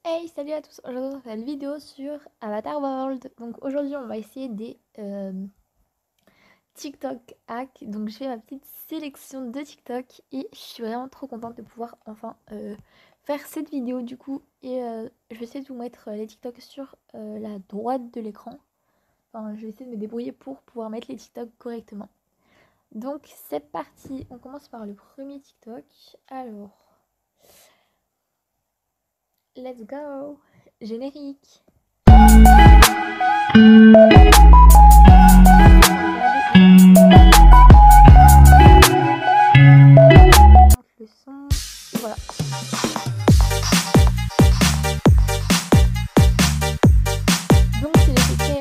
Hey, salut à tous! Aujourd'hui, on fait une vidéo sur Avatar World. Donc aujourd'hui, on va essayer des TikTok hacks. Donc je fais ma petite sélection de TikTok et je suis vraiment trop contente de pouvoir enfin faire cette vidéo du coup. Et je vais essayer de vous mettre les TikTok sur la droite de l'écran. Enfin, je vais essayer de me débrouiller pour pouvoir mettre les TikTok correctement. Donc c'est parti, on commence par le premier TikTok. Alors, let's go! Générique! Le son, voilà. Donc c'est les effets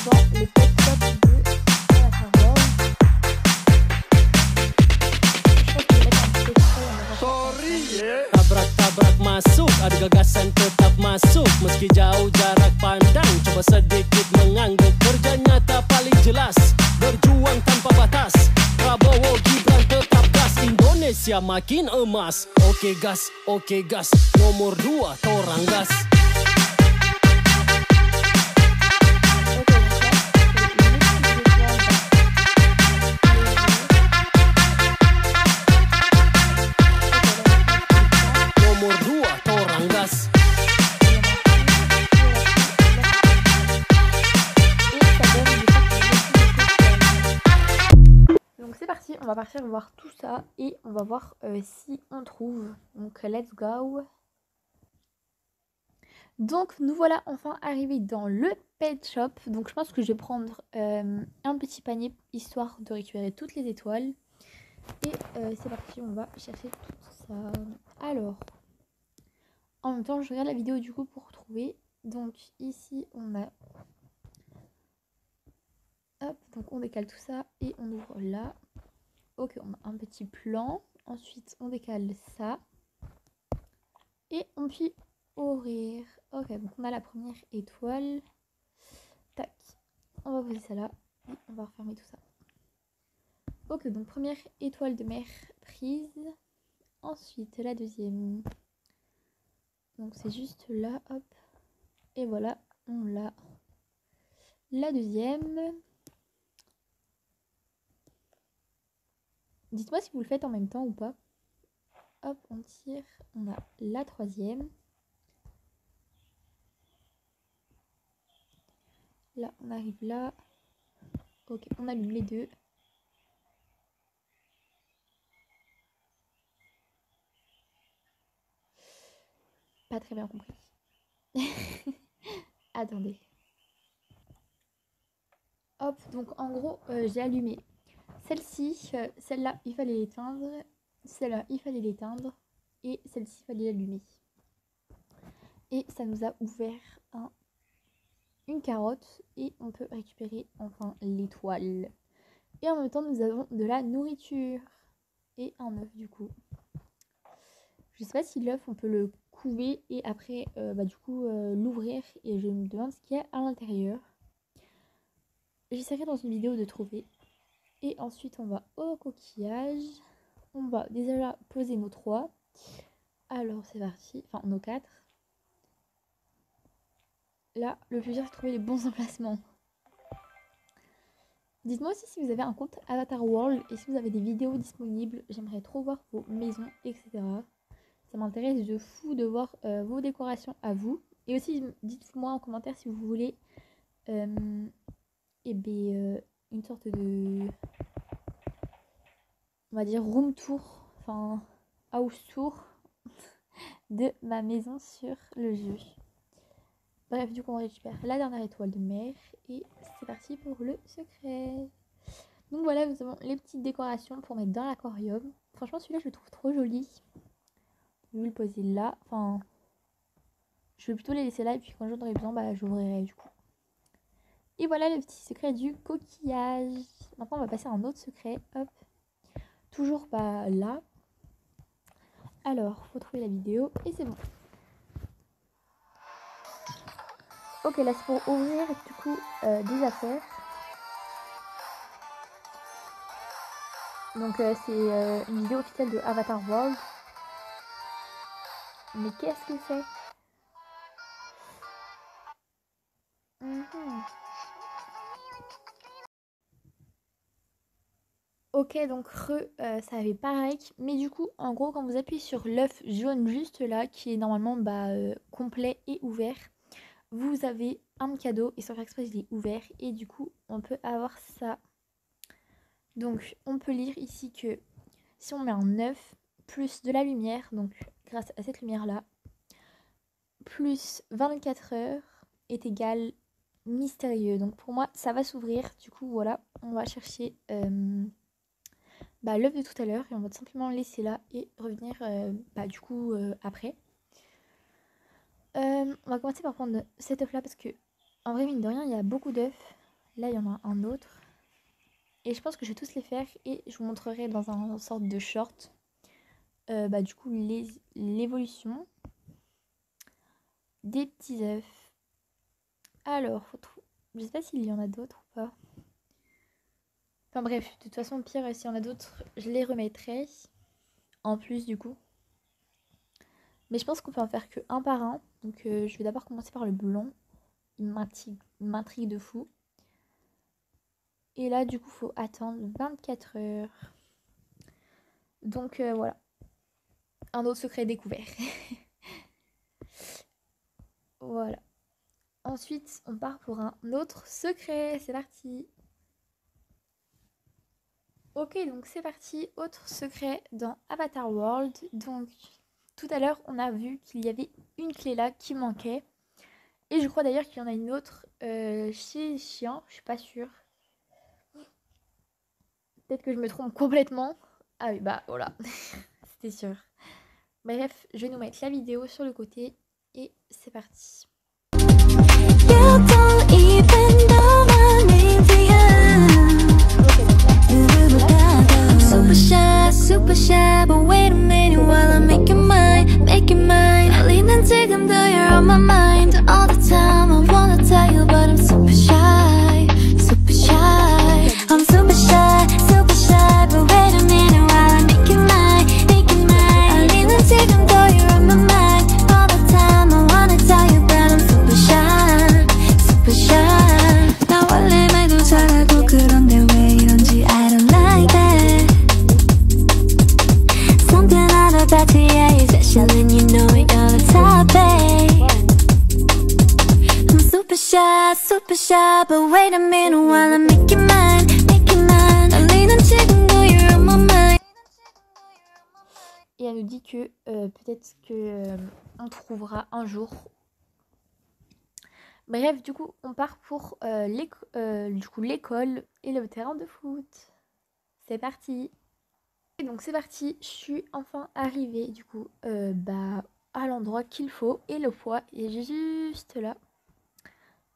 dans le pet shop de Avatar World. Je pense que je vais mettre un petit extrait, on va voir. Tabrak-tabrak masuk, ada gagasan tetap masuk. Meski jauh jarak pandang, coba sedikit mengangguk. Kerja nyata paling jelas, berjuang tanpa batas. Prabowo Gibran tetap gas, Indonesia makin emas. Oke gas, nomor 2 torang gas. Donc c'est parti, on va partir voir tout ça et on va voir si on trouve. Donc let's go. Donc nous voilà enfin arrivés dans le pet shop. Donc je pense que je vais prendre un petit panier histoire de récupérer toutes les étoiles. Et c'est parti, on va chercher tout ça. Alors, en même temps je regarde la vidéo du coup pour trouver. Donc ici on a... Hop, donc on décale tout ça et on ouvre là. Ok, on a un petit plan. Ensuite, on décale ça. Et on peut ouvrir. Ok, donc on a la première étoile. Tac. On va poser ça là. Et on va refermer tout ça. Ok, donc première étoile de mer prise. Ensuite, la deuxième. Donc c'est juste là, hop. Et voilà, on l'a. La deuxième. Dites-moi si vous le faites en même temps ou pas. Hop, on tire. On a la troisième. Là, on arrive là. Ok, on allume les deux. Pas très bien compris. Attendez. Hop, donc en gros, j'ai allumé celle-ci, celle-là, il fallait l'éteindre. Celle-là, il fallait l'éteindre. Et celle-ci, il fallait l'allumer. Et ça nous a ouvert une carotte. Et on peut récupérer enfin l'étoile. Et en même temps, nous avons de la nourriture. Et un œuf du coup. Je sais pas si l'œuf, on peut le couver et après, l'ouvrir. Et je me demande ce qu'il y a à l'intérieur. J'essaierai dans une vidéo de trouver. Et ensuite, on va au coquillage. On va déjà poser nos 3. Alors, c'est parti. Enfin, nos 4. Là, le plus dur, c'est de trouver les bons emplacements. Dites-moi aussi si vous avez un compte Avatar World et si vous avez des vidéos disponibles. J'aimerais trop voir vos maisons, etc. Ça m'intéresse de fou de voir vos décorations à vous. Et aussi, dites-moi en commentaire si vous voulez une sorte de... on va dire room tour, enfin house tour de ma maison sur le jeu. Bref, du coup on récupère la dernière étoile de mer et c'est parti pour le secret. Donc voilà, nous avons les petites décorations pour mettre dans l'aquarium. Franchement celui-là je le trouve trop joli. Je vais le poser là, enfin je vais plutôt les laisser là et puis quand j'en aurai besoin j'ouvrirai du coup. Et voilà le petit secret du coquillage. Maintenant on va passer à un autre secret, hop. Toujours pas là. Alors, faut trouver la vidéo et c'est bon. Ok, là c'est pour ouvrir du coup des affaires. Donc c'est une vidéo officielle de Avatar World. Mais qu'est-ce que c'est? Ok, donc ça avait pareil, mais du coup, en gros, quand vous appuyez sur l'œuf jaune juste là, qui est normalement complet et ouvert, vous avez un cadeau et sur Express il est ouvert et du coup, on peut avoir ça. Donc, on peut lire ici que si on met un œuf plus de la lumière, donc grâce à cette lumière là, plus 24 heures est égal mystérieux. Donc pour moi, ça va s'ouvrir. Du coup, voilà, on va chercher l'œuf de tout à l'heure et on va simplement le laisser là et revenir après. On va commencer par prendre cet œuf là parce que en vrai, mine de rien, il y a beaucoup d'œufs. Là, il y en a un autre. Et je pense que je vais tous les faire et je vous montrerai dans un sorte de short du coup l'évolution des petits œufs. Alors, je sais pas s'il y en a d'autres ou pas. Enfin bref, de toute façon, pire, s'il y en a d'autres, je les remettrai en plus du coup. Mais je pense qu'on peut en faire que un par un. Donc je vais d'abord commencer par le blond. Il m'intrigue de fou. Et là, du coup, faut attendre 24 heures. Donc voilà. Un autre secret découvert. Voilà. Ensuite, on part pour un autre secret. C'est parti. Ok, donc c'est parti. Autre secret dans Avatar World. Donc, tout à l'heure, on a vu qu'il y avait une clé là qui manquait. Et je crois d'ailleurs qu'il y en a une autre chez les chiens. Je suis pas sûre. Peut-être que je me trompe complètement. Ah oui, bah voilà. C'était sûr. Bref, je vais nous mettre la vidéo sur le côté. Et c'est parti. Super shy, but wait a minute while I make you mine, make you mine. 떨리는 지금도 you're on my mind all the time. I wanna tell you, but I'm super shy, super shy. I'm super shy, but wait a minute while I make you mine, make you mine. 떨리는 지금도 you're on my mind all the time. I wanna tell you, but I'm super shy, super shy. 나 원래 말도 잘하고 그런데 왜 이런지 I don't like that. Something out of that TA is special and you know it you're the top, babe. I'm super shy, but wait a minute while I make you mine, make you mine. 떨리는 지금도 you're on my mind. Et elle nous dit que peut-être que on trouvera un jour. Bref, du coup, on part pour l'école et le terrain de foot. C'est parti. Et donc c'est parti, je suis enfin arrivée du coup à l'endroit qu'il faut et le poids est juste là,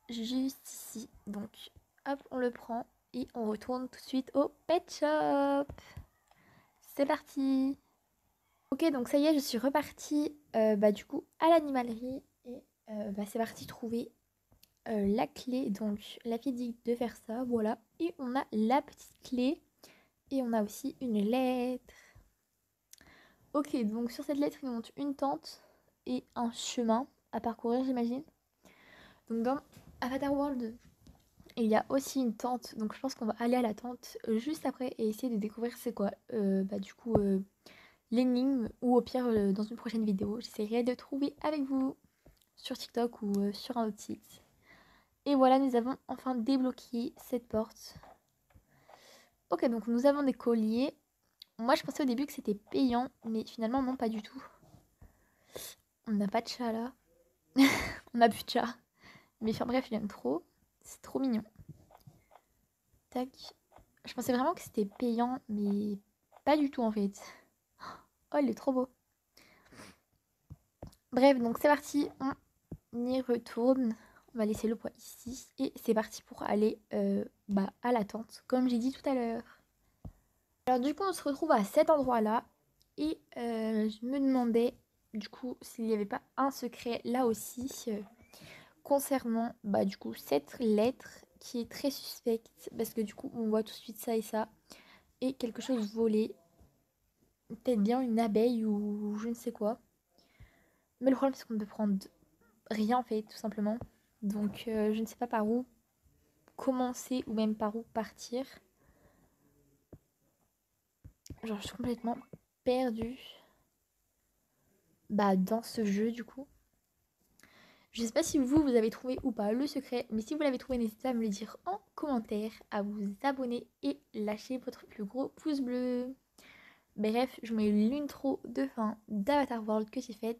juste ici. Donc hop, on le prend et on retourne tout de suite au pet shop. C'est parti. Ok, donc ça y est, je suis repartie du coup à l'animalerie et c'est parti trouver la clé. Donc la fille dit de faire ça, voilà. Et on a la petite clé et on a aussi une lettre. Ok, donc sur cette lettre, il nous montre une tente et un chemin à parcourir, j'imagine. Donc dans Avatar World, il y a aussi une tente. Donc je pense qu'on va aller à la tente juste après et essayer de découvrir c'est quoi. L'énigme ou au pire dans une prochaine vidéo, j'essaierai de trouver avec vous sur TikTok ou sur un autre site. Et voilà, nous avons enfin débloqué cette porte. Ok, donc nous avons des colliers. Moi, je pensais au début que c'était payant, mais finalement, non, pas du tout. On n'a pas de chat, là. On n'a plus de chat. Mais enfin, bref, j'aime trop. C'est trop mignon. Tac. Je pensais vraiment que c'était payant, mais pas du tout, en fait. Oh, il est trop beau. Bref, donc c'est parti. On y retourne. On va laisser le poids ici. Et c'est parti pour aller à la tente, comme j'ai dit tout à l'heure. Alors du coup on se retrouve à cet endroit là et je me demandais du coup s'il n'y avait pas un secret là aussi concernant du coup cette lettre qui est très suspecte parce que du coup on voit tout de suite ça et ça et quelque chose volé, peut-être bien une abeille ou je ne sais quoi, mais le problème c'est qu'on ne peut prendre rien en fait tout simplement, donc je ne sais pas par où commencer ou même par où partir. Genre je suis complètement perdue dans ce jeu du coup. Je sais pas si vous avez trouvé ou pas le secret, mais si vous l'avez trouvé, n'hésitez pas à me le dire en commentaire, à vous abonner et lâcher votre plus gros pouce bleu. Bref, je mets l'intro de fin d'Avatar World que j'ai faite.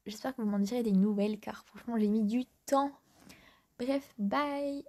J'espère que vous m'en direz des nouvelles car franchement j'ai mis du temps. Bref, bye!